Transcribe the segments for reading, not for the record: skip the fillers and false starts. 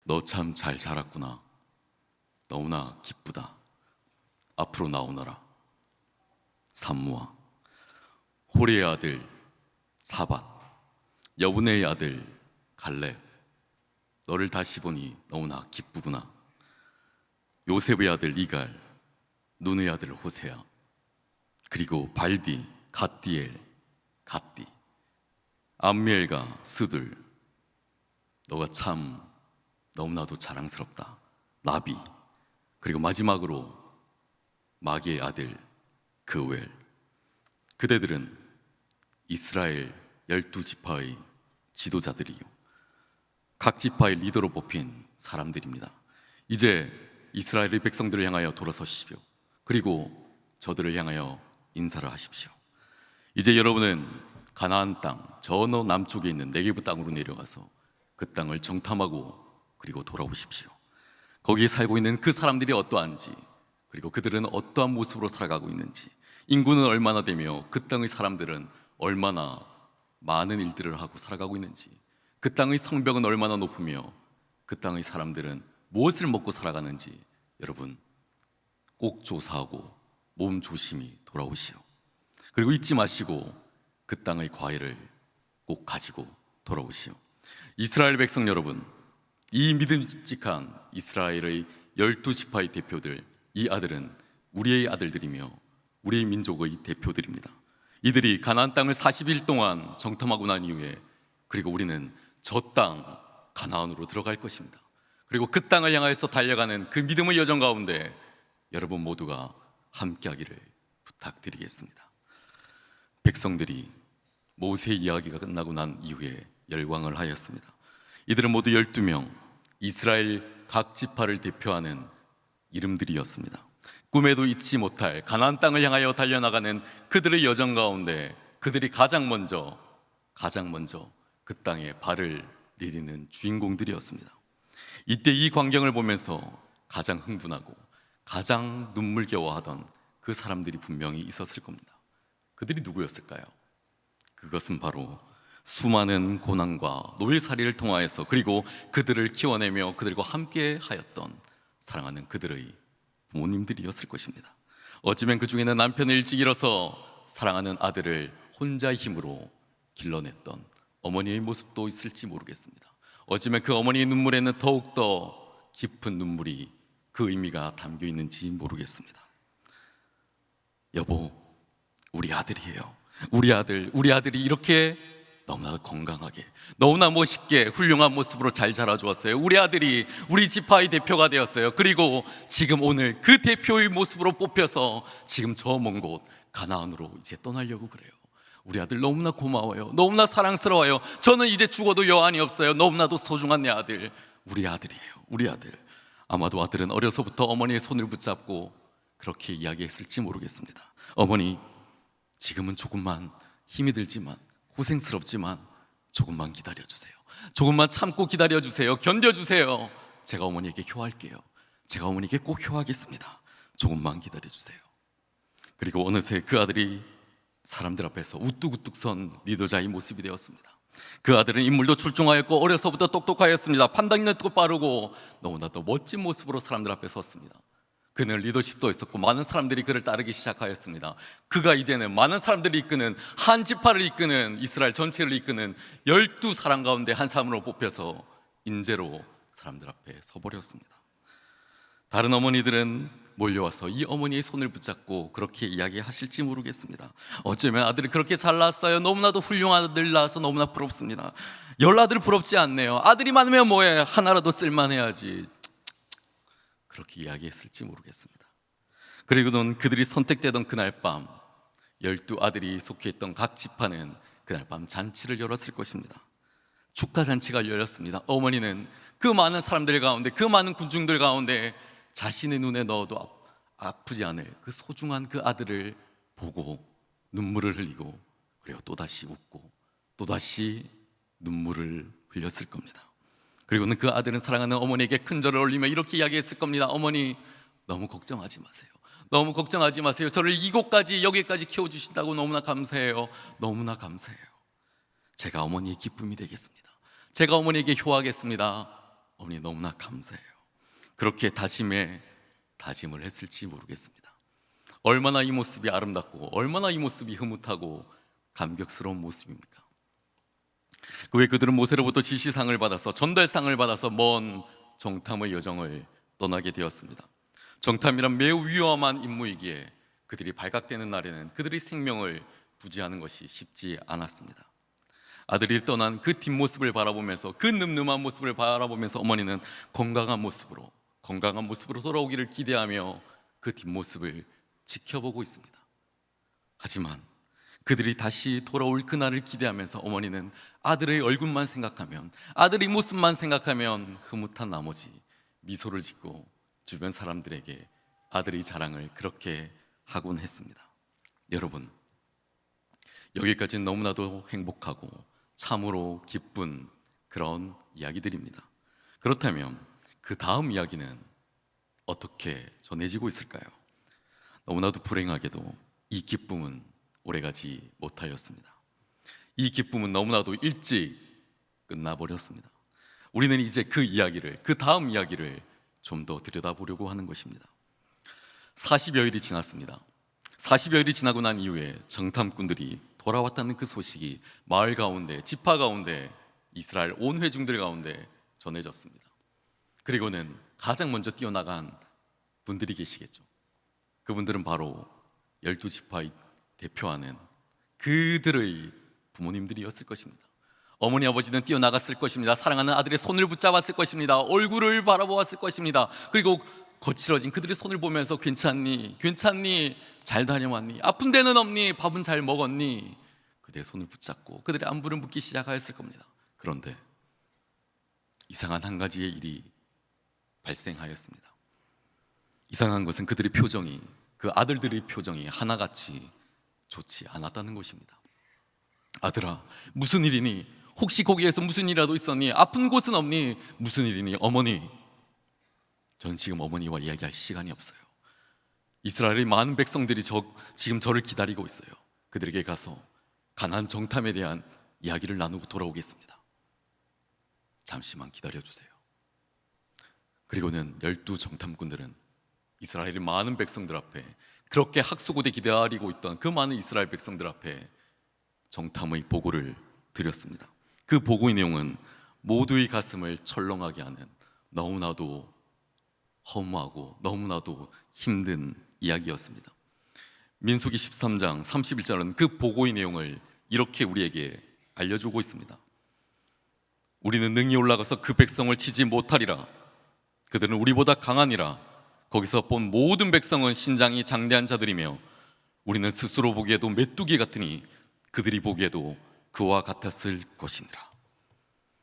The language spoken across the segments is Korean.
너 참 잘 자랐구나. 너무나 기쁘다. 앞으로 나오너라. 산무아, 호리의 아들 사밧, 여분의 아들 갈렙, 너를 다시 보니 너무나 기쁘구나. 요셉의 아들 이갈, 눈의 아들 호세아, 그리고 발디, 갓디엘, 갓디, 암미엘과 스둘, 너가 참 너무나도 자랑스럽다. 라비, 그리고 마지막으로 마기의 아들 그웰. 그대들은 이스라엘 12지파의 지도자들이요, 각 지파의 리더로 뽑힌 사람들입니다. 이제 이스라엘의 백성들을 향하여 돌아서십시오. 그리고 저들을 향하여 인사를 하십시오. 이제 여러분은 가나안 땅 저 남쪽에 있는 네게브 땅으로 내려가서 그 땅을 정탐하고 그리고 돌아오십시오. 거기에 살고 있는 그 사람들이 어떠한지, 그리고 그들은 어떠한 모습으로 살아가고 있는지, 인구는 얼마나 되며 그 땅의 사람들은 얼마나 많은 일들을 하고 살아가고 있는지, 그 땅의 성벽은 얼마나 높으며 그 땅의 사람들은 무엇을 먹고 살아가는지 여러분 꼭 조사하고 몸 조심히 돌아오시오. 그리고 잊지 마시고 그 땅의 과일을 꼭 가지고 돌아오시오. 이스라엘 백성 여러분, 이 믿음직한 이스라엘의 12지파의 대표들, 이 아들은 우리의 아들들이며 우리의 민족의 대표들입니다. 이들이 가나안 땅을 40일 동안 정탐하고 난 이후에, 그리고 우리는 저 땅 가나안으로 들어갈 것입니다. 그리고 그 땅을 향해서 달려가는 그 믿음의 여정 가운데 여러분 모두가 함께하기를 부탁드리겠습니다. 백성들이 모세 이야기가 끝나고 난 이후에 열광을 하였습니다. 이들은 모두 12명, 이스라엘 각 지파를 대표하는 이름들이었습니다. 꿈에도 잊지 못할 가나안 땅을 향하여 달려나가는 그들의 여정 가운데 그들이 가장 먼저 그 땅에 발을 내디는 주인공들이었습니다. 이때 이 광경을 보면서 가장 흥분하고 가장 눈물겨워하던 그 사람들이 분명히 있었을 겁니다. 그들이 누구였을까요? 그것은 바로 수많은 고난과 노예살이를 통하여서, 그리고 그들을 키워내며 그들과 함께 하였던 사랑하는 그들의 부모님들이었을 것입니다. 어쩌면 그 중에는 남편을 일찍 잃어서 사랑하는 아들을 혼자의 힘으로 길러냈던 어머니의 모습도 있을지 모르겠습니다. 어쩌면 그 어머니의 눈물에는 더욱더 깊은 눈물이, 그 의미가 담겨 있는지 모르겠습니다. 여보, 우리 아들이에요. 우리 아들이 이렇게 너무나 건강하게, 너무나 멋있게 훌륭한 모습으로 잘 자라주었어요. 우리 아들이 우리 지파의 대표가 되었어요. 그리고 지금 오늘 그 대표의 모습으로 뽑혀서 지금 저 먼 곳 가나안으로 이제 떠나려고 그래요. 우리 아들 너무나 고마워요. 너무나 사랑스러워요. 저는 이제 죽어도 여한이 없어요. 너무나도 소중한 내 아들, 우리 아들이에요. 우리 아들. 아마도 아들은 어려서부터 어머니의 손을 붙잡고 그렇게 이야기했을지 모르겠습니다. 어머니, 지금은 조금만 힘이 들지만 고생스럽지만 조금만 기다려주세요. 조금만 참고 기다려주세요. 견뎌주세요. 제가 어머니에게 효할게요. 제가 어머니에게 꼭 효하겠습니다. 조금만 기다려주세요. 그리고 어느새 그 아들이 사람들 앞에서 우뚝우뚝 선 리더자의 모습이 되었습니다. 그 아들은 인물도 출중하였고 어려서부터 똑똑하였습니다. 판단력도 빠르고 너무나도 멋진 모습으로 사람들 앞에 섰습니다. 그는 리더십도 있었고 많은 사람들이 그를 따르기 시작하였습니다. 그가 이제는 많은 사람들이 이끄는, 한 지파를 이끄는, 이스라엘 전체를 이끄는 12사람 가운데 한 사람으로 뽑혀서 인재로 사람들 앞에 서버렸습니다. 다른 어머니들은 몰려와서 이 어머니의 손을 붙잡고 그렇게 이야기하실지 모르겠습니다. 어쩌면 아들이 그렇게 잘 낳았어요. 너무나도 훌륭한 아들 낳아서 너무나 부럽습니다. 10아들 부럽지 않네요. 아들이 많으면 뭐해, 하나라도 쓸만해야지. 그렇게 이야기했을지 모르겠습니다. 그리고는 그들이 선택되던 그날 밤 12아들이 속해 있던 각 지파는 그날 밤 잔치를 열었을 것입니다. 축하 잔치가 열렸습니다. 어머니는 그 많은 사람들 가운데, 그 많은 군중들 가운데 자신의 눈에 넣어도 아프지 않을 그 소중한 그 아들을 보고 눈물을 흘리고, 그리고 또다시 웃고 또다시 눈물을 흘렸을 겁니다. 그리고는 그 아들은 사랑하는 어머니에게 큰절을 올리며 이렇게 이야기했을 겁니다. 어머니, 너무 걱정하지 마세요. 너무 걱정하지 마세요. 저를 이곳까지, 여기까지 키워주신다고 너무나 감사해요. 너무나 감사해요. 제가 어머니의 기쁨이 되겠습니다. 제가 어머니에게 효하겠습니다. 어머니 너무나 감사해요. 그렇게 다짐을 했을지 모르겠습니다. 얼마나 이 모습이 아름답고 얼마나 이 모습이 흐뭇하고 감격스러운 모습입니까? 그 외에 그들은 모세로부터 지시상을 받아서 전달상을 받아서 먼 정탐의 여정을 떠나게 되었습니다. 정탐이란 매우 위험한 임무이기에 그들이 발각되는 날에는 그들의 생명을 부지하는 것이 쉽지 않았습니다. 아들이 떠난 그 뒷모습을 바라보면서, 그 늠름한 모습을 바라보면서 어머니는 건강한 모습으로 돌아오기를 기대하며 그 뒷모습을 지켜보고 있습니다. 하지만 그들이 다시 돌아올 그날을 기대하면서 어머니는 아들의 얼굴만 생각하면, 아들의 모습만 생각하면 흐뭇한 나머지 미소를 짓고 주변 사람들에게 아들의 자랑을 그렇게 하곤 했습니다. 여러분, 여기까지는 너무나도 행복하고 참으로 기쁜 그런 이야기들입니다. 그렇다면 그 다음 이야기는 어떻게 전해지고 있을까요? 너무나도 불행하게도 이 기쁨은 오래가지 못하였습니다. 이 기쁨은 너무나도 일찍 끝나버렸습니다. 우리는 이제 그 다음 이야기를 좀 더 들여다보려고 하는 것입니다. 40여일이 지났습니다. 40여일이 지나고 난 이후에 정탐꾼들이 돌아왔다는 그 소식이 마을 가운데, 지파 가운데, 이스라엘 온 회중들 가운데 전해졌습니다. 그리고는 가장 먼저 뛰어나간 분들이 계시겠죠. 그분들은 바로 12지파의 대표하는 그들의 부모님들이었을 것입니다. 어머니 아버지는 뛰어나갔을 것입니다. 사랑하는 아들의 손을 붙잡았을 것입니다. 얼굴을 바라보았을 것입니다. 그리고 거칠어진 그들의 손을 보면서 괜찮니? 잘 다녀왔니? 아픈 데는 없니? 밥은 잘 먹었니? 그들의 손을 붙잡고 그들의 안부를 묻기 시작하였을 겁니다. 그런데 이상한 한 가지의 일이 발생하였습니다. 이상한 것은 그들의 표정이, 그 아들들의 표정이 하나같이 좋지 않았다는 것입니다. 아들아, 무슨 일이니? 혹시 거기에서 무슨 일이라도 있었니? 아픈 곳은 없니? 무슨 일이니? 어머니, 전 지금 어머니와 이야기할 시간이 없어요. 이스라엘의 많은 백성들이 지금 저를 기다리고 있어요. 그들에게 가서 가나안 정탐에 대한 이야기를 나누고 돌아오겠습니다. 잠시만 기다려주세요. 그리고는 12정탐꾼들은 이스라엘의 많은 백성들 앞에, 그렇게 학수고대 기다리고 있던 그 많은 이스라엘 백성들 앞에 정탐의 보고를 드렸습니다. 그 보고의 내용은 모두의 가슴을 철렁하게 하는 너무나도 허무하고 너무나도 힘든 이야기였습니다. 민수기 13장 31절은 그 보고의 내용을 이렇게 우리에게 알려주고 있습니다. 우리는 능히 올라가서 그 백성을 치지 못하리라. 그들은 우리보다 강하니라. 거기서 본 모든 백성은 신장이 장대한 자들이며 우리는 스스로 보기에도 메뚜기 같으니 그들이 보기에도 그와 같았을 것이니라.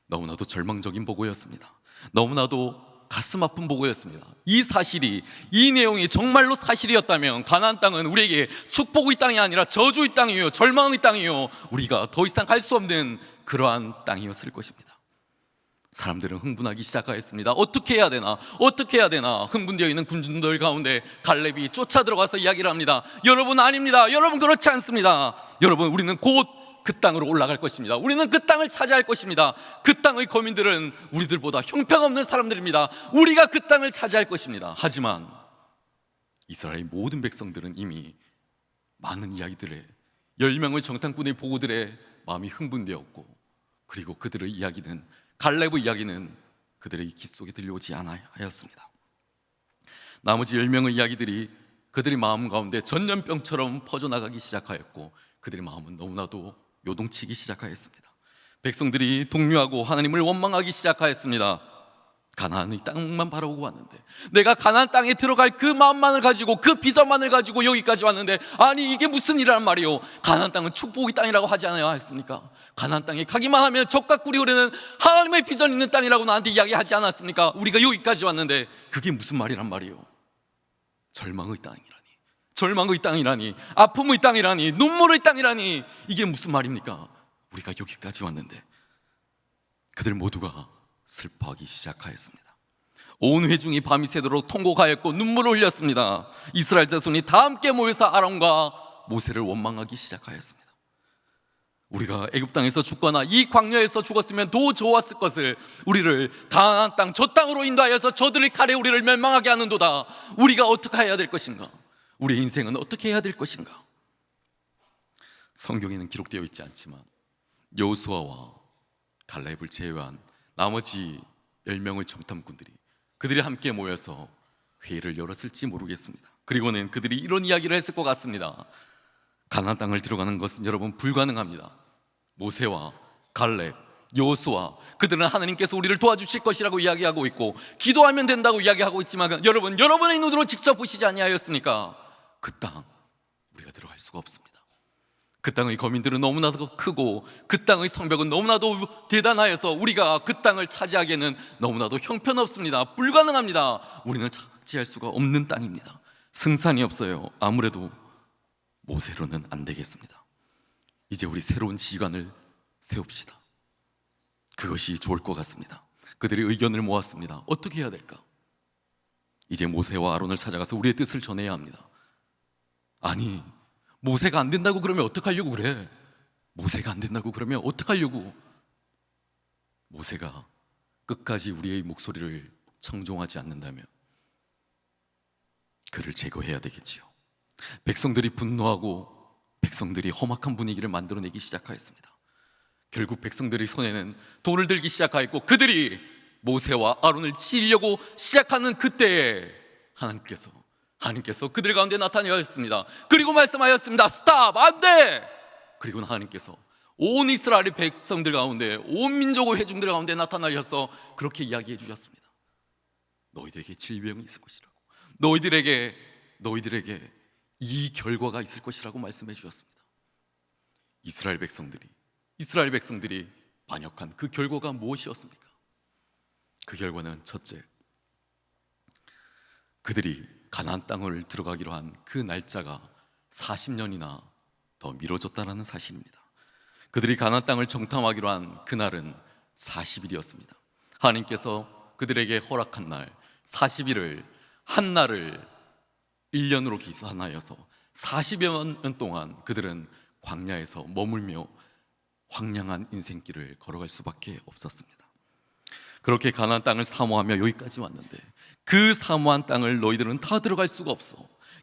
너무나도 절망적인 보고였습니다. 너무나도 가슴 아픈 보고였습니다. 이 사실이, 이 내용이 정말로 사실이었다면 가나안 땅은 우리에게 축복의 땅이 아니라 저주의 땅이요, 절망의 땅이요, 우리가 더 이상 갈 수 없는 그러한 땅이었을 것입니다. 사람들은 흥분하기 시작하였습니다. 어떻게 해야 되나? 흥분되어 있는 군중들 가운데 갈렙이 쫓아 들어가서 이야기를 합니다. 여러분, 아닙니다. 여러분, 그렇지 않습니다. 여러분, 우리는 곧 그 땅으로 올라갈 것입니다. 우리는 그 땅을 차지할 것입니다. 그 땅의 거민들은 우리들보다 형편없는 사람들입니다. 우리가 그 땅을 차지할 것입니다. 하지만 이스라엘 모든 백성들은 이미 많은 이야기들에, 10명의 정탐꾼의 보고들에 마음이 흥분되었고, 그리고 그들의 이야기는, 갈렙의 이야기는 그들의 귀 속에 들려오지 않았습니다. 나머지 10명의 이야기들이 그들의 마음 가운데 전염병처럼 퍼져나가기 시작하였고, 그들의 마음은 너무나도 요동치기 시작하였습니다. 백성들이 동요하고 하나님을 원망하기 시작하였습니다. 가나안의 땅만 바라보고 왔는데, 내가 가나안 땅에 들어갈 그 마음만을 가지고, 그 비전만을 가지고 여기까지 왔는데, 아니 이게 무슨 일이란 말이요? 가나안 땅은 축복의 땅이라고 하지 않아야 했습니까? 가나안 땅에 가기만 하면 젖과 꿀이 흐르는 하나님의 비전 있는 땅이라고 나한테 이야기하지 않았습니까? 우리가 여기까지 왔는데 그게 무슨 말이란 말이요? 절망의 땅이라니, 아픔의 땅이라니, 눈물의 땅이라니, 이게 무슨 말입니까? 우리가 여기까지 왔는데. 그들 모두가 슬퍼하기 시작하였습니다. 온 회중이 밤이 새도록 통곡하였고 눈물을 흘렸습니다. 이스라엘 자손이 다 함께 모여서 아론과 모세를 원망하기 시작하였습니다. 우리가 애굽 땅에서 죽거나 이 광야에서 죽었으면 더 좋았을 것을 우리를 가나안 땅 저 땅으로 인도하여서 저들의 칼에 우리를 멸망하게 하는도다. 우리가 어떻게 해야 될 것인가? 우리의 인생은 어떻게 해야 될 것인가? 성경에는 기록되어 있지 않지만 여호수아와 갈렙을 제외한 나머지 10명의 정탐꾼들이 그들이 함께 모여서 회의를 열었을지 모르겠습니다. 그리고는 그들이 이런 이야기를 했을 것 같습니다. 가나안 땅을 들어가는 것은 여러분 불가능합니다. 모세와 갈렙, 여호수아 그들은 하나님께서 우리를 도와주실 것이라고 이야기하고 있고 기도하면 된다고 이야기하고 있지만 여러분, 여러분의 눈으로 직접 보시지 아니하였습니까? 그 땅 우리가 들어갈 수가 없습니다. 그 땅의 거민들은 너무나도 크고 그 땅의 성벽은 너무나도 대단하여서 우리가 그 땅을 차지하기에는 너무나도 형편없습니다. 불가능합니다. 우리는 차지할 수가 없는 땅입니다. 승산이 없어요. 아무래도 모세로는 안 되겠습니다. 이제 우리 새로운 지휘관을 세웁시다. 그것이 좋을 것 같습니다. 그들이 의견을 모았습니다. 어떻게 해야 될까? 이제 모세와 아론을 찾아가서 우리의 뜻을 전해야 합니다. 아니, 모세가 안 된다고 그러면 어떡하려고 그래? 모세가 안 된다고 그러면 어떡하려고? 모세가 끝까지 우리의 목소리를 청종하지 않는다면 그를 제거해야 되겠지요. 백성들이 분노하고 백성들이 험악한 분위기를 만들어내기 시작하였습니다. 결국 백성들의 손에는 돌을 들기 시작하였고 그들이 모세와 아론을 치려고 시작하는 그때에 하나님께서 그들 가운데 나타나셨습니다. 그리고 말씀하였습니다. 스탑! 안 돼! 그리고 하나님께서 온 이스라엘의 백성들 가운데, 온 민족의 회중들 가운데 나타나셔서 그렇게 이야기해 주셨습니다. 너희들에게 질병이 있을 것이라고, 너희들에게 이 결과가 있을 것이라고 말씀해 주셨습니다. 이스라엘 백성들이 반역한 그 결과가 무엇이었습니까? 그 결과는 첫째, 그들이 가나안 땅을 들어가기로 한 그 날짜가 40년이나 더 미뤄졌다는 사실입니다. 그들이 가나안 땅을 정탐하기로 한 그날은 40일이었습니다. 하나님께서 그들에게 허락한 날 40일을 한 날을 1년으로 계산하여서 40여 년 동안 그들은 광야에서 머물며 황량한 인생길을 걸어갈 수밖에 없었습니다. 그렇게 가나안 땅을 사모하며 여기까지 왔는데 그 사모한 땅을 너희들은 다 들어갈 수가 없어.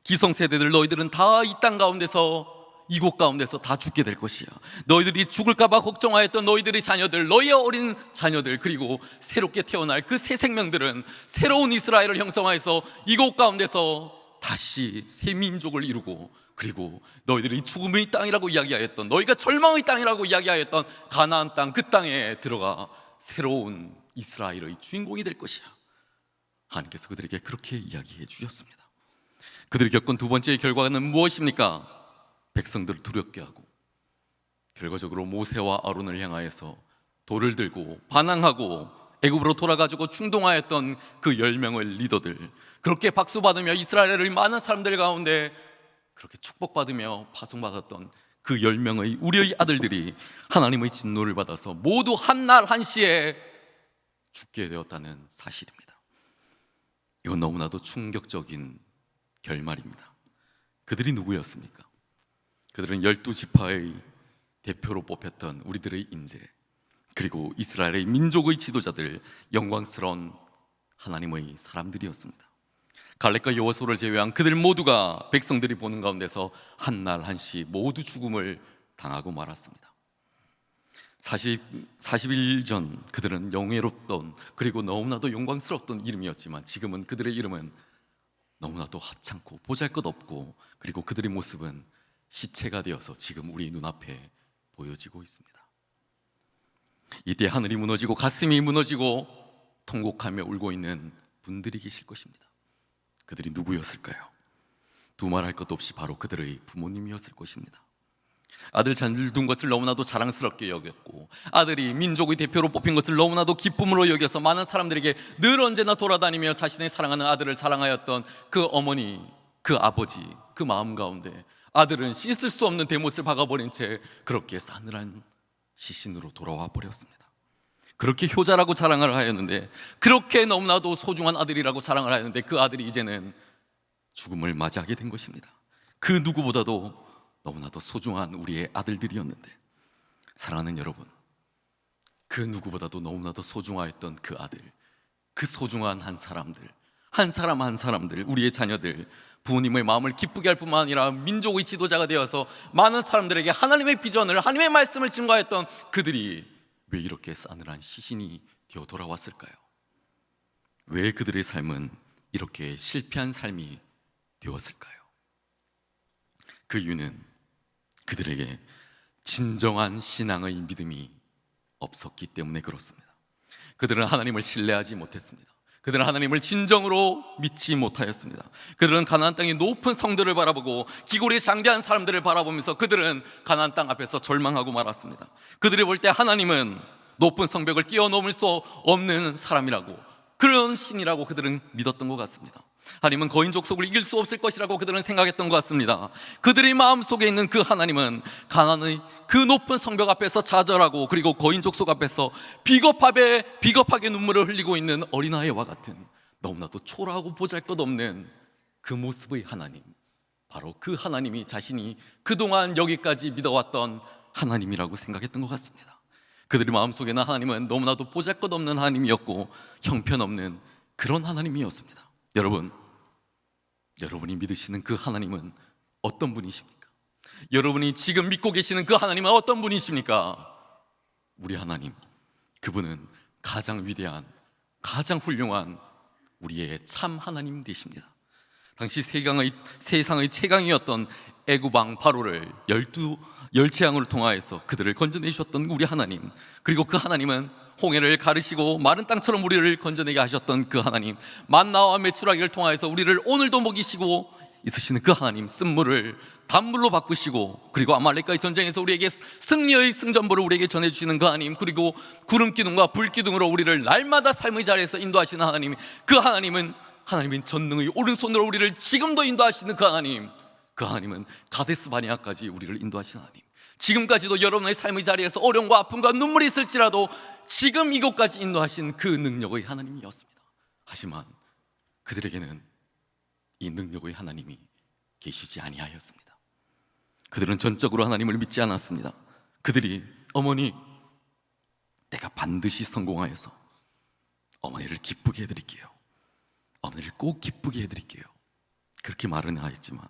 기성세대들 너희들은 다 이 땅 가운데서, 이곳 가운데서 다 죽게 될 것이야. 너희들이 죽을까 봐 걱정하였던 너희들의 자녀들, 너희의 어린 자녀들, 그리고 새롭게 태어날 그 새 생명들은 새로운 이스라엘을 형성하여서 이곳 가운데서 다시 새 민족을 이루고, 그리고 너희들이 죽음의 땅이라고 이야기하였던, 너희가 절망의 땅이라고 이야기하였던 가나안 땅, 그 땅에 들어가 새로운 이스라엘의 주인공이 될 것이야. 하나님께서 그들에게 그렇게 이야기해 주셨습니다. 그들이 겪은 두 번째의 결과는 무엇입니까? 백성들을 두렵게 하고, 결과적으로 모세와 아론을 향하여서 돌을 들고 반항하고 애굽으로 돌아가지고 충동하였던 그 10명의 리더들, 그렇게 박수받으며 이스라엘의 많은 사람들 가운데 그렇게 축복받으며 파송받았던 그 10명의 우리의 아들들이 하나님의 진노를 받아서 모두 한 날 한시에 죽게 되었다는 사실입니다. 이건 너무나도 충격적인 결말입니다. 그들이 누구였습니까? 그들은 12지파의 대표로 뽑혔던 우리들의 인재, 그리고 이스라엘의 민족의 지도자들, 영광스러운 하나님의 사람들이었습니다. 갈렙과 여호수아를 제외한 그들 모두가 백성들이 보는 가운데서 한 날 한시 모두 죽음을 당하고 말았습니다. 40일 전 그들은 영예롭던, 그리고 너무나도 영광스러웠던 이름이었지만 지금은 그들의 이름은 너무나도 하찮고 보잘것없고, 그리고 그들의 모습은 시체가 되어서 지금 우리 눈앞에 보여지고 있습니다. 이때 하늘이 무너지고 가슴이 무너지고 통곡하며 울고 있는 분들이 계실 것입니다. 그들이 누구였을까요? 두말할 것도 없이 바로 그들의 부모님이었을 것입니다. 아들 자녀를 둔 것을 너무나도 자랑스럽게 여겼고, 아들이 민족의 대표로 뽑힌 것을 너무나도 기쁨으로 여겨서 많은 사람들에게 늘 언제나 돌아다니며 자신의 사랑하는 아들을 자랑하였던 그 어머니, 그 아버지, 그 마음 가운데 아들은 씻을 수 없는 대못을 박아버린 채 그렇게 싸늘한 시신으로 돌아와 버렸습니다. 그렇게 효자라고 자랑을 하였는데, 그렇게 너무나도 소중한 아들이라고 자랑을 하였는데, 그 아들이 이제는 죽음을 맞이하게 된 것입니다. 그 누구보다도 너무나도 소중한 우리의 아들들이었는데, 사랑하는 여러분, 그 누구보다도 너무나도 소중하였던 그 아들, 그 소중한 한 사람들, 한 사람 한 사람들, 우리의 자녀들, 부모님의 마음을 기쁘게 할 뿐만 아니라 민족의 지도자가 되어서 많은 사람들에게 하나님의 비전을, 하나님의 말씀을 증거했던 그들이 왜 이렇게 싸늘한 시신이 되어 돌아왔을까요? 왜 그들의 삶은 이렇게 실패한 삶이 되었을까요? 그 이유는 그들에게 진정한 신앙의 믿음이 없었기 때문에 그렇습니다. 그들은 하나님을 신뢰하지 못했습니다. 그들은 하나님을 진정으로 믿지 못하였습니다. 그들은 가나안 땅의 높은 성들을 바라보고 기골이 장대한 사람들을 바라보면서 그들은 가나안 땅 앞에서 절망하고 말았습니다. 그들이 볼 때 하나님은 높은 성벽을 뛰어넘을 수 없는 사람이라고, 그런 신이라고 그들은 믿었던 것 같습니다. 하나님은 거인 족속을 이길 수 없을 것이라고 그들은 생각했던 것 같습니다. 그들의 마음속에 있는 그 하나님은 가나안의 그 높은 성벽 앞에서 좌절하고, 그리고 거인 족속 앞에서 비겁하게 눈물을 흘리고 있는 어린아이와 같은 너무나도 초라하고 보잘것없는 그 모습의 하나님, 바로 그 하나님이 자신이 그동안 여기까지 믿어왔던 하나님이라고 생각했던 것 같습니다. 그들의 마음속에는 하나님은 너무나도 보잘것없는 하나님이었고 형편없는 그런 하나님이었습니다. 여러분이 믿으시는 그 하나님은 어떤 분이십니까? 여러분이 지금 믿고 계시는 그 하나님은 어떤 분이십니까? 우리 하나님, 그분은 가장 위대한, 가장 훌륭한 우리의 참 하나님 되십니다. 당시 세상의 최강이었던 애굽왕 바로를 열재앙을 통하여서 그들을 건져내셨던 우리 하나님, 그리고 그 하나님은 홍해를 가르시고 마른 땅처럼 우리를 건져내게 하셨던 그 하나님, 만나와 메추라기를 통하여서 우리를 오늘도 먹이시고 있으시는 그 하나님, 쓴물을 단물로 바꾸시고, 그리고 아말렉과의 전쟁에서 우리에게 승리의 승전보를 우리에게 전해주시는 그 하나님, 그리고 구름 기둥과 불 기둥으로 우리를 날마다 삶의 자리에서 인도하시는 하나님, 그 하나님은 전능의 오른손으로 우리를 지금도 인도하시는 그 하나님, 그 하나님은 가데스 바네아까지 우리를 인도하시는 하나님, 지금까지도 여러분의 삶의 자리에서 어려움과 아픔과 눈물이 있을지라도 지금 이곳까지 인도하신 그 능력의 하나님이었습니다. 하지만 그들에게는 이 능력의 하나님이 계시지 아니하였습니다. 그들은 전적으로 하나님을 믿지 않았습니다. 그들이 어머니, 내가 반드시 성공하여서 어머니를 기쁘게 해드릴게요, 어머니를 꼭 기쁘게 해드릴게요, 그렇게 말은 하였지만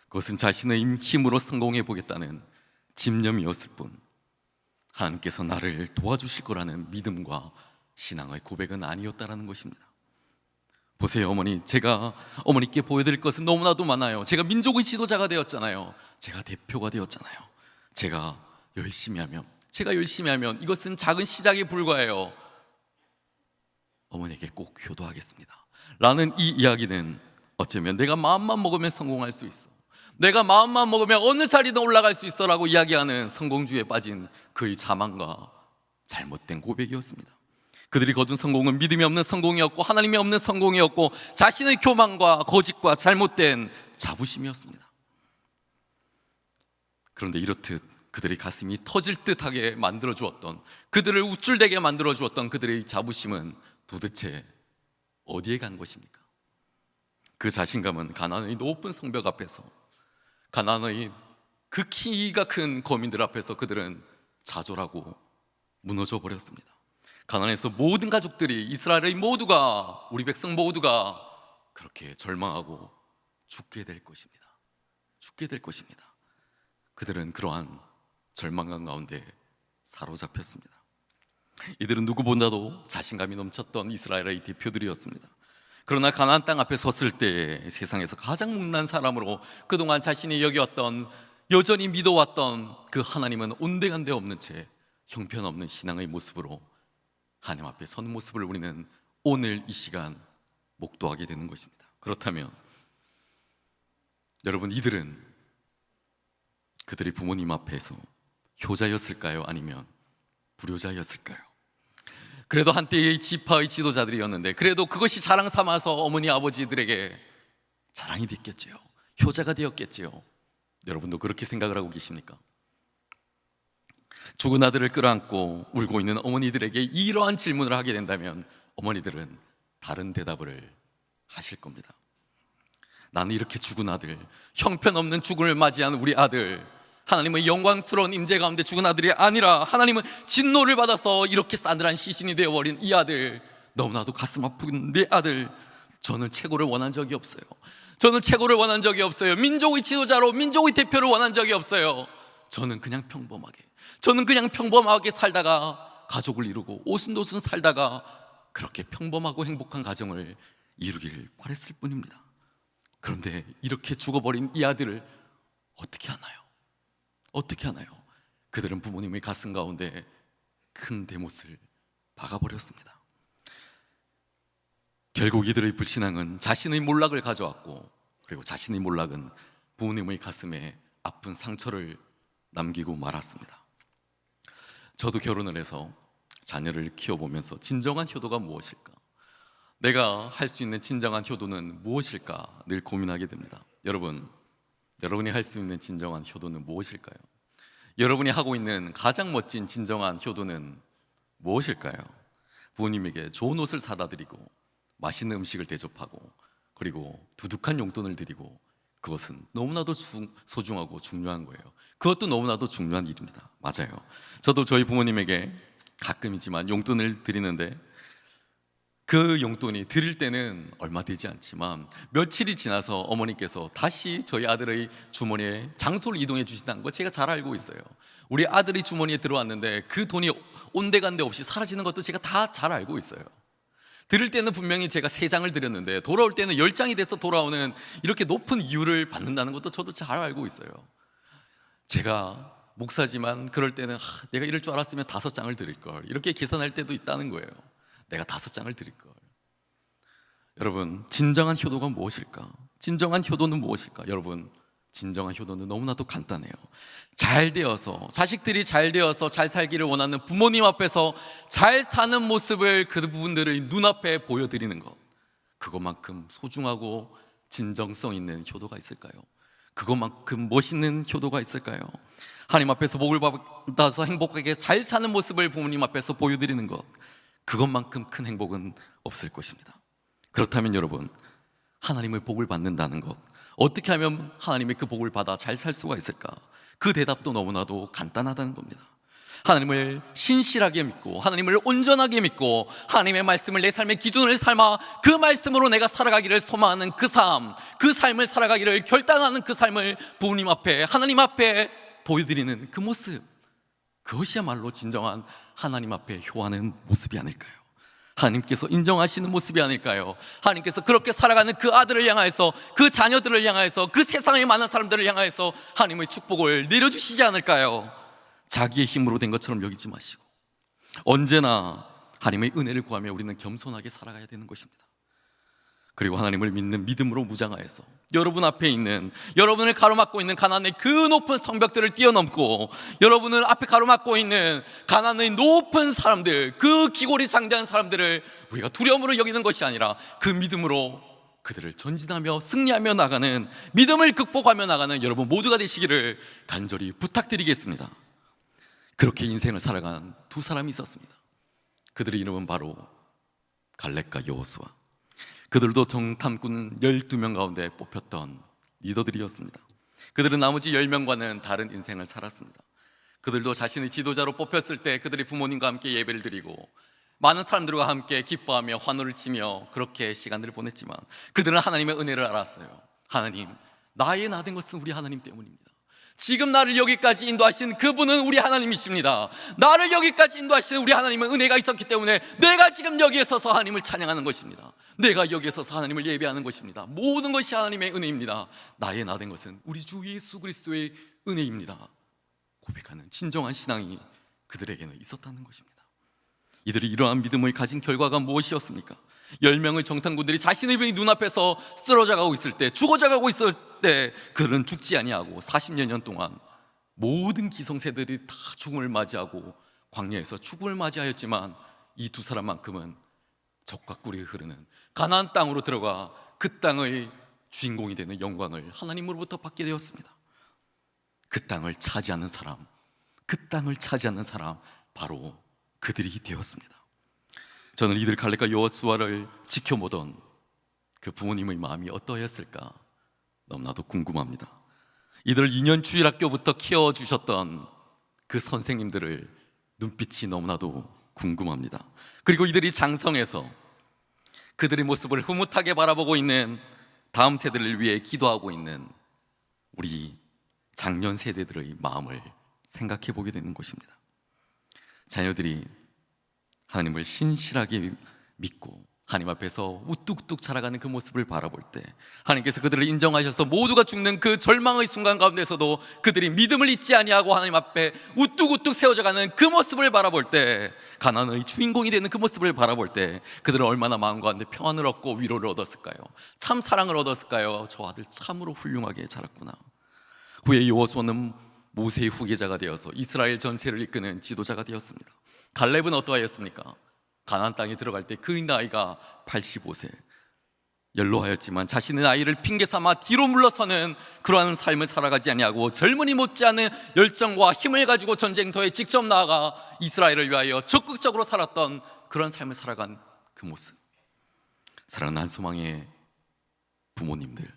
그것은 자신의 힘으로 성공해 보겠다는 집념이었을 뿐 하나님께서 나를 도와주실 거라는 믿음과 신앙의 고백은 아니었다라는 것입니다. 보세요 어머니, 제가 어머니께 보여드릴 것은 너무나도 많아요. 제가 민족의 지도자가 되었잖아요. 제가 대표가 되었잖아요. 제가 열심히 하면 이것은 작은 시작에 불과해요. 어머니에게 꼭 효도하겠습니다 라는 이 이야기는 어쩌면 내가 마음만 먹으면 성공할 수 있어, 내가 마음만 먹으면 어느 자리든 올라갈 수 있어 라고 이야기하는 성공주의에 빠진 그의 자만과 잘못된 고백이었습니다. 그들이 거둔 성공은 믿음이 없는 성공이었고 하나님이 없는 성공이었고 자신의 교만과 거짓과 잘못된 자부심이었습니다. 그런데 이렇듯 그들의 가슴이 터질 듯하게 만들어주었던, 그들을 우쭐대게 만들어주었던 그들의 자부심은 도대체 어디에 간 것입니까? 그 자신감은 가나안의 높은 성벽 앞에서, 가나안의 그 키가 큰 거민들 앞에서 그들은 좌절하고 무너져 버렸습니다. 가나안에서 모든 가족들이, 이스라엘의 모두가, 우리 백성 모두가 그렇게 절망하고 죽게 될 것입니다. 그들은 그러한 절망감 가운데 사로잡혔습니다. 이들은 누구보다도 자신감이 넘쳤던 이스라엘의 대표들이었습니다. 그러나 가나안 땅 앞에 섰을 때 세상에서 가장 못난 사람으로 그동안 자신이 여겨왔던, 여전히 믿어왔던 그 하나님은 온데간데 없는 채 형편없는 신앙의 모습으로 하나님 앞에 서는 모습을 우리는 오늘 이 시간 목도하게 되는 것입니다. 그렇다면 여러분, 이들은 그들의 부모님 앞에서 효자였을까요? 아니면 불효자였을까요? 그래도 한때의 지파의 지도자들이었는데 그래도 그것이 자랑 삼아서 어머니 아버지들에게 자랑이 됐겠지요. 효자가 되었겠지요. 여러분도 그렇게 생각을 하고 계십니까? 죽은 아들을 끌어안고 울고 있는 어머니들에게 이러한 질문을 하게 된다면 어머니들은 다른 대답을 하실 겁니다. 나는 이렇게 죽은 아들, 형편없는 죽음을 맞이한 우리 아들, 하나님의 영광스러운 임재 가운데 죽은 아들이 아니라 하나님은 진노를 받아서 이렇게 싸늘한 시신이 되어버린 이 아들, 너무나도 가슴 아픈 내 아들, 저는 최고를 원한 적이 없어요. 저는 최고를 원한 적이 없어요. 민족의 지도자로, 민족의 대표를 원한 적이 없어요. 저는 그냥 평범하게 살다가 가족을 이루고 오순도순 살다가 그렇게 평범하고 행복한 가정을 이루기를 바랬을 뿐입니다. 그런데 이렇게 죽어버린 이 아들을 어떻게 하나요? 어떻게 하나요? 그들은 부모님의 가슴 가운데 큰 대못을 박아버렸습니다. 결국 이들의 불신앙은 자신의 몰락을 가져왔고, 그리고 자신의 몰락은 부모님의 가슴에 아픈 상처를 남기고 말았습니다. 저도 결혼을 해서 자녀를 키워보면서 진정한 효도가 무엇일까? 내가 할 수 있는 진정한 효도는 무엇일까? 늘 고민하게 됩니다. 여러분이 할 수 있는 진정한 효도는 무엇일까요? 여러분이 하고 있는 가장 멋진 진정한 효도는 무엇일까요? 부모님에게 좋은 옷을 사다 드리고 맛있는 음식을 대접하고 그리고 두둑한 용돈을 드리고, 그것은 너무나도 소중하고 중요한 거예요. 그것도 너무나도 중요한 일입니다. 맞아요. 저도 저희 부모님에게 가끔이지만 용돈을 드리는데, 그 용돈이 드릴 때는 얼마 되지 않지만 며칠이 지나서 어머니께서 다시 저희 아들의 주머니에 장소를 이동해 주신다는 거 제가 잘 알고 있어요. 우리 아들이 주머니에 들어왔는데 그 돈이 온데간데 없이 사라지는 것도 제가 다 잘 알고 있어요. 드릴 때는 분명히 제가 3장을 드렸는데 돌아올 때는 10장이 돼서 돌아오는 이렇게 높은 이유를 받는다는 것도 저도 잘 알고 있어요. 제가 목사지만 그럴 때는 내가 이럴 줄 알았으면 5장을 드릴 걸, 이렇게 계산할 때도 있다는 거예요. 내가 5장을 드릴 걸. 여러분, 진정한 효도가 무엇일까? 진정한 효도는 무엇일까? 여러분, 진정한 효도는 너무나도 간단해요. 잘 되어서, 자식들이 잘 되어서 잘 살기를 원하는 부모님 앞에서 잘 사는 모습을 그분들의 눈앞에 보여드리는 것, 그것만큼 소중하고 진정성 있는 효도가 있을까요? 그것만큼 멋있는 효도가 있을까요? 하나님 앞에서 복을 받아서 행복하게 잘 사는 모습을 부모님 앞에서 보여드리는 것, 그것만큼 큰 행복은 없을 것입니다. 그렇다면 여러분, 하나님의 복을 받는다는 것, 어떻게 하면 하나님의 그 복을 받아 잘 살 수가 있을까? 그 대답도 너무나도 간단하다는 겁니다. 하나님을 신실하게 믿고, 하나님을 온전하게 믿고, 하나님의 말씀을 내 삶의 기준을 삼아 그 말씀으로 내가 살아가기를 소망하는 그 삶, 그 삶을 살아가기를 결단하는 그 삶을 부모님 앞에, 하나님 앞에 보여드리는 그 모습, 그것이야말로 진정한 하나님 앞에 효하는 모습이 아닐까요? 하나님께서 인정하시는 모습이 아닐까요? 하나님께서 그렇게 살아가는 그 아들을 향하여서, 그 자녀들을 향하여서, 그 세상의 많은 사람들을 향하여서 하나님의 축복을 내려주시지 않을까요? 자기의 힘으로 된 것처럼 여기지 마시고 언제나 하나님의 은혜를 구하며 우리는 겸손하게 살아가야 되는 것입니다. 그리고 하나님을 믿는 믿음으로 무장하여서 여러분 앞에 있는, 여러분을 가로막고 있는 가나안의 그 높은 성벽들을 뛰어넘고, 여러분을 앞에 가로막고 있는 가나안의 높은 사람들, 그 기골이 장대한 사람들을 우리가 두려움으로 여기는 것이 아니라 그 믿음으로 그들을 전진하며 승리하며 나가는, 믿음을 극복하며 나가는 여러분 모두가 되시기를 간절히 부탁드리겠습니다. 그렇게 인생을 살아간 2사람이 있었습니다. 그들의 이름은 바로 갈렙과 여호수아. 그들도 정탐꾼 12명 가운데 뽑혔던 리더들이었습니다. 그들은 나머지 10명과는 다른 인생을 살았습니다. 그들도 자신의 지도자로 뽑혔을 때 그들의 부모님과 함께 예배를 드리고 많은 사람들과 함께 기뻐하며 환호를 치며 그렇게 시간들을 보냈지만, 그들은 하나님의 은혜를 알았어요. 하나님, 나의 나 된 것은 우리 하나님 때문입니다. 지금 나를 여기까지 인도하신 그분은 우리 하나님이십니다. 나를 여기까지 인도하신 우리 하나님은 은혜가 있었기 때문에 내가 지금 여기에 서서 하나님을 찬양하는 것입니다. 내가 여기에 서서 하나님을 예배하는 것입니다. 모든 것이 하나님의 은혜입니다. 나의 나 된 것은 우리 주 예수 그리스도의 은혜입니다. 고백하는 진정한 신앙이 그들에게는 있었다는 것입니다. 이들이 이러한 믿음을 가진 결과가 무엇이었습니까? 10명의 정탐꾼들이 자신의 눈앞에서 쓰러져가고 있을 때, 죽어져가고 있을 때 그들은 죽지 아니하고 40여 년 동안 모든 기성세들이 다 죽음을 맞이하고 광야에서 죽음을 맞이하였지만, 이 2사람만큼은 적과 꿀이 흐르는 가나안 땅으로 들어가 그 땅의 주인공이 되는 영광을 하나님으로부터 받게 되었습니다. 그 땅을 차지하는 사람, 그 땅을 차지하는 사람, 바로 그들이 되었습니다. 저는 이들 갈렙과 여호수아를 지켜보던 그 부모님의 마음이 어떠했을까 너무나도 궁금합니다. 이들 2년 주일학교부터 키워주셨던 그 선생님들을 눈빛이 너무나도 궁금합니다. 그리고 이들이 장성해서 그들의 모습을 흐뭇하게 바라보고 있는 다음 세대를 위해 기도하고 있는 우리 장년 세대들의 마음을 생각해 보게 되는 것입니다. 자녀들이 하나님을 신실하게 믿고 하나님 앞에서 우뚝우뚝 자라가는 그 모습을 바라볼 때, 하나님께서 그들을 인정하셔서 모두가 죽는 그 절망의 순간 가운데서도 그들이 믿음을 잊지 아니하고 하나님 앞에 우뚝우뚝 세워져가는 그 모습을 바라볼 때, 가나안의 주인공이 되는 그 모습을 바라볼 때 그들은 얼마나 마음 가운데 평안을 얻고 위로를 얻었을까요? 참 사랑을 얻었을까요? 저 아들 참으로 훌륭하게 자랐구나. 후에 여호수아는 모세의 후계자가 되어서 이스라엘 전체를 이끄는 지도자가 되었습니다. 갈렙은 어떠하였습니까? 가나안 땅에 들어갈 때 그의 나이가 85세, 연로하였지만 자신의 나이를 핑계 삼아 뒤로 물러서는 그러한 삶을 살아가지 아니하고 젊은이 못지않은 열정과 힘을 가지고 전쟁터에 직접 나아가 이스라엘을 위하여 적극적으로 살았던 그런 삶을 살아간 그 모습. 사랑하는 한소망의 부모님들,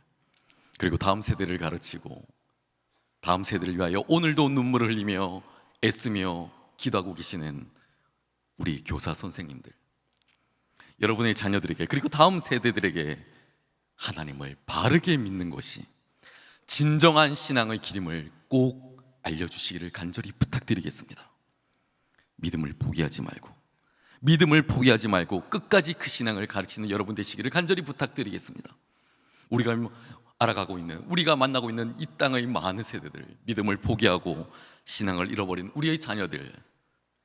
그리고 다음 세대를 가르치고 다음 세대를 위하여 오늘도 눈물을 흘리며 애쓰며 기도하고 계시는 우리 교사 선생님들, 여러분의 자녀들에게, 그리고 다음 세대들에게 하나님을 바르게 믿는 것이 진정한 신앙의 길임을 꼭 알려주시기를 간절히 부탁드리겠습니다. 믿음을 포기하지 말고 끝까지 그 신앙을 가르치는 여러분 되시기를 간절히 부탁드리겠습니다. 우리가 알아가고 있는, 우리가 만나고 있는 이 땅의 많은 세대들, 믿음을 포기하고 신앙을 잃어버린 우리의 자녀들,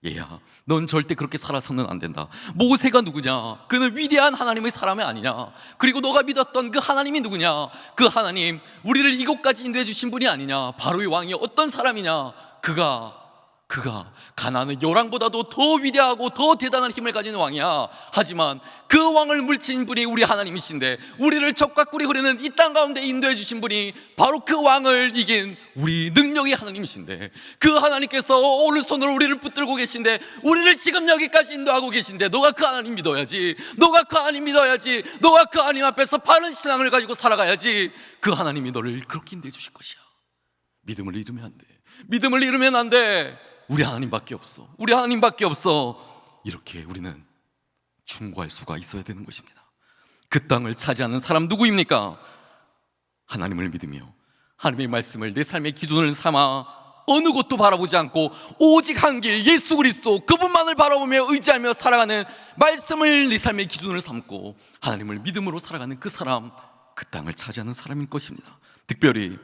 얘야, 넌 절대 그렇게 살아서는 안 된다. 모세가 누구냐? 그는 위대한 하나님의 사람이 아니냐? 그리고 너가 믿었던 그 하나님이 누구냐? 그 하나님, 우리를 이곳까지 인도해 주신 분이 아니냐? 바로의 왕이 어떤 사람이냐? 그가 가나안의 요랑보다도 더 위대하고 더 대단한 힘을 가진 왕이야. 하지만 그 왕을 물리친 분이 우리 하나님이신데, 우리를 적과 꿀이 흐르는 이 땅 가운데 인도해 주신 분이 바로 그 왕을 이긴 우리 능력의 하나님이신데, 그 하나님께서 오른손으로 우리를 붙들고 계신데, 우리를 지금 여기까지 인도하고 계신데, 너가 그 하나님 믿어야지. 너가 그 하나님 앞에서 바른 신앙을 가지고 살아가야지. 그 하나님이 너를 그렇게 인도해 주실 것이야. 믿음을 잃으면 안 돼. 우리 하나님밖에 없어. 이렇게 우리는 충고할 수가 있어야 되는 것입니다. 그 땅을 차지하는 사람 누구입니까? 하나님을 믿으며 하나님의 말씀을 내 삶의 기준을 삼아 어느 곳도 바라보지 않고 오직 한 길, 예수 그리스도 그분만을 바라보며 의지하며 살아가는, 말씀을 내 삶의 기준을 삼고 하나님을 믿음으로 살아가는 그 사람, 그 땅을 차지하는 사람일 것입니다. 특별히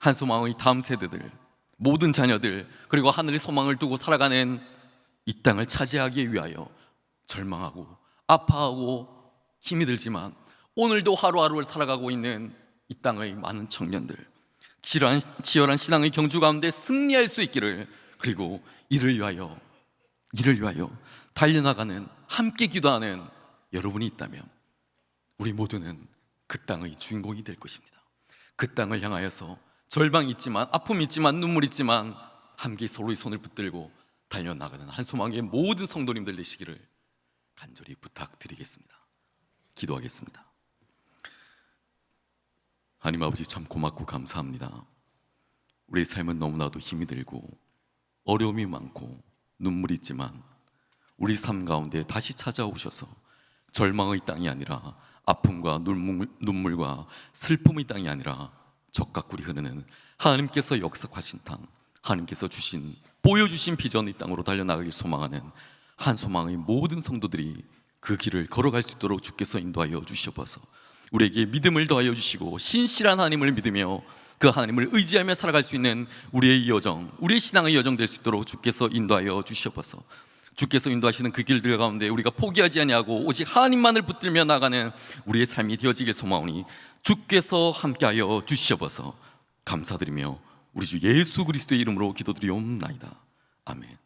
한소망의 다음 세대들, 모든 자녀들, 그리고 하늘의 소망을 두고 살아가는 이 땅을 차지하기 위하여 절망하고 아파하고 힘이 들지만 오늘도 하루하루를 살아가고 있는 이 땅의 많은 청년들, 치열한 신앙의 경주 가운데 승리할 수 있기를, 그리고 이를 위하여 달려나가는, 함께 기도하는 여러분이 있다면 우리 모두는 그 땅의 주인공이 될 것입니다. 그 땅을 향하여서 절망이 있지만, 아픔이 있지만, 눈물이 있지만 함께 서로의 손을 붙들고 달려나가는 한소망의 모든 성도님들 되시기를 간절히 부탁드리겠습니다. 기도하겠습니다. 하나님 아버지, 참 고맙고 감사합니다. 우리의 삶은 너무나도 힘이 들고 어려움이 많고 눈물이 있지만, 우리 삶 가운데 다시 찾아오셔서 절망의 땅이 아니라, 아픔과 눈물과 슬픔의 땅이 아니라 적과 꿀이 흐르는 하나님께서 역사하신 땅, 하나님께서 보여주신 비전의 땅으로 달려나가길 소망하는 한소망의 모든 성도들이 그 길을 걸어갈 수 있도록 주께서 인도하여 주시옵소서. 우리에게 믿음을 더하여 주시고 신실한 하나님을 믿으며 그 하나님을 의지하며 살아갈 수 있는 우리의 여정, 우리의 신앙의 여정 될 수 있도록 주께서 인도하여 주시옵소서. 주께서 인도하시는 그 길들 가운데 우리가 포기하지 아니하고 오직 하나님만을 붙들며 나가는 우리의 삶이 되어지길 소망하오니 주께서 함께하여 주시옵소서. 감사드리며 우리 주 예수 그리스도의 이름으로 기도드리옵나이다. 아멘.